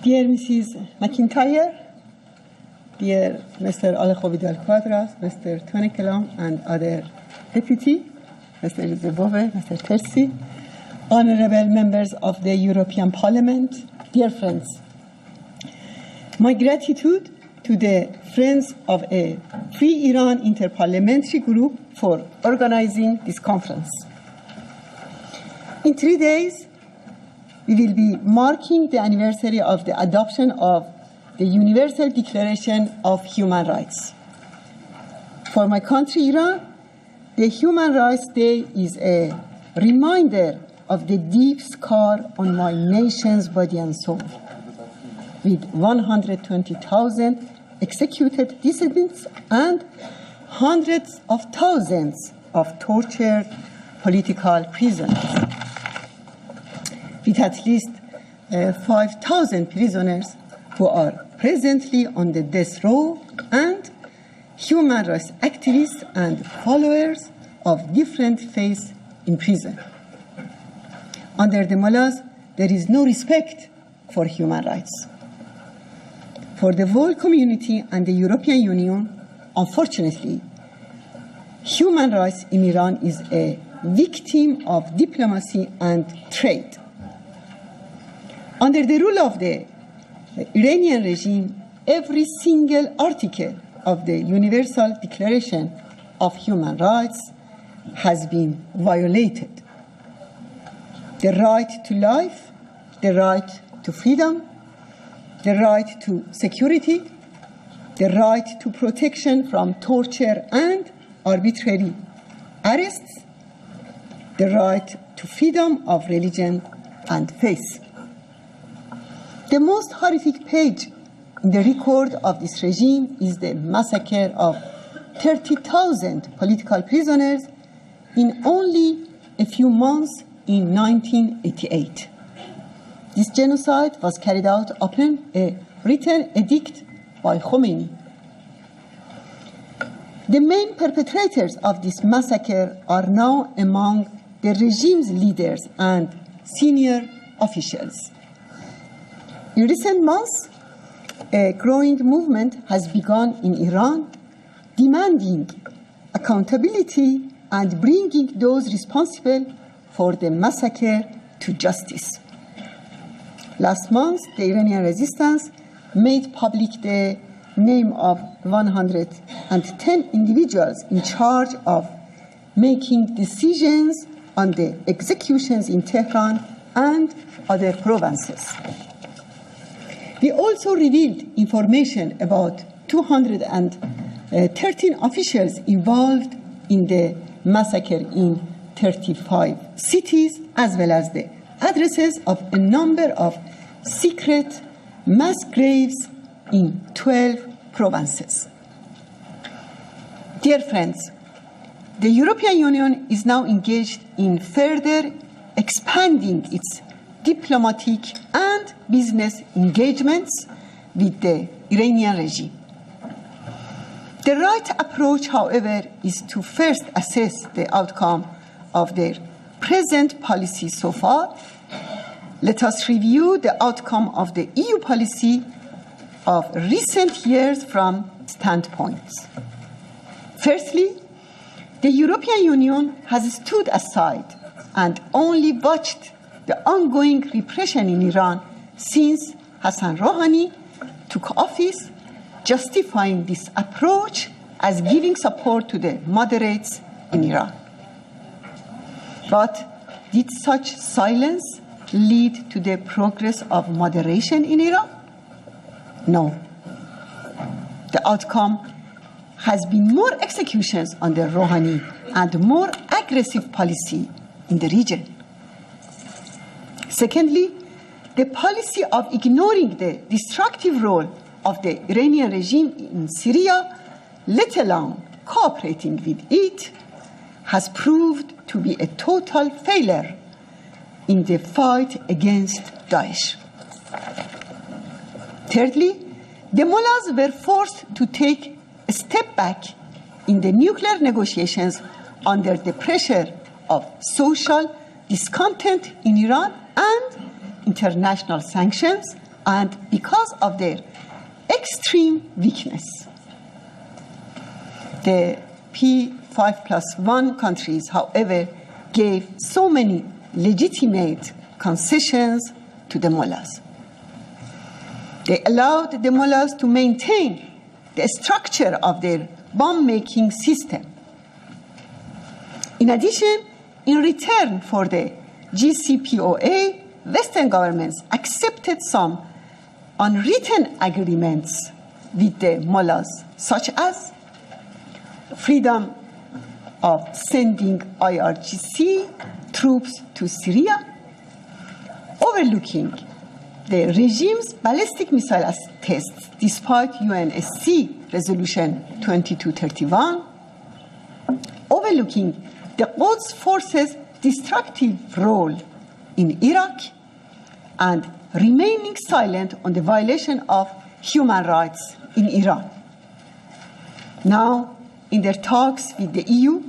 Dear Mrs. McIntyre, dear Mr. Alejo Vidal-Quadras, Mr. Tony Kelam, and other deputy, Mr. Zebove, Mr. Tersi, honorable members of the European Parliament, dear friends. My gratitude to the Friends of a Free Iran Interparliamentary Group for organizing this conference. In 3 days, we will be marking the anniversary of the adoption of the Universal Declaration of Human Rights. For my country, Iran, the Human Rights Day is a reminder of the deep scar on my nation's body and soul. With 120,000 executed dissidents and hundreds of thousands of tortured political prisoners. With at least 5,000 prisoners who are presently on the death row and human rights activists and followers of different faiths in prison. Under the mullahs, there is no respect for human rights. For the world community and the European Union, unfortunately, human rights in Iran is a victim of diplomacy and trade. Under the rule of the Iranian regime, every single article of the Universal Declaration of Human Rights has been violated. The right to life, the right to freedom, the right to security, the right to protection from torture and arbitrary arrests, the right to freedom of religion and faith. The most horrific page in the record of this regime is the massacre of 30,000 political prisoners in only a few months in 1988. This genocide was carried out upon a written edict by Khomeini. The main perpetrators of this massacre are now among the regime's leaders and senior officials. In recent months, a growing movement has begun in Iran demanding accountability and bringing those responsible for the massacre to justice. Last month, the Iranian resistance made public the name of 110 individuals in charge of making decisions on the executions in Tehran and other provinces. We also revealed information about 213 officials involved in the massacre in 35 cities, as well as the addresses of a number of secret mass graves in 12 provinces. Dear friends, the European Union is now engaged in further expanding its diplomatic and business engagements with the Iranian regime. The right approach, however, is to first assess the outcome of their present policy so far. Let us review the outcome of the EU policy of recent years from standpoints. Firstly, the European Union has stood aside and only watched the ongoing repression in Iran since Hassan Rouhani took office, justifying this approach as giving support to the moderates in Iran. But did such silence lead to the progress of moderation in Iran? No. The outcome has been more executions under Rouhani and more aggressive policy in the region. Secondly, the policy of ignoring the destructive role of the Iranian regime in Syria, let alone cooperating with it, has proved to be a total failure in the fight against Daesh. Thirdly, the mullahs were forced to take a step back in the nuclear negotiations under the pressure of social discontent in Iran and international sanctions And because of their extreme weakness, the P5+1 countries, however, gave so many legitimate concessions to the mullahs. They allowed the mullahs to maintain the structure of their bomb-making system. In addition, in return for the JCPOA, Western governments accepted some unwritten agreements with the mullahs, such as freedom of sending IRGC troops to Syria, overlooking the regime's ballistic missile tests despite UNSC Resolution 2231, overlooking the Quds forces' destructive role in Iraq, and remaining silent on the violation of human rights in Iran. Now, in their talks with the EU,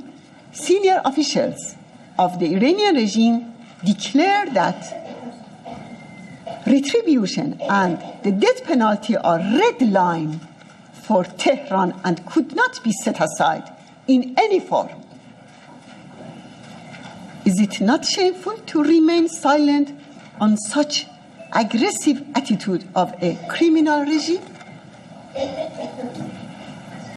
senior officials of the Iranian regime declared that retribution and the death penalty are red line for Tehran and could not be set aside in any form. Is it not shameful to remain silent on such aggressive attitude of a criminal regime?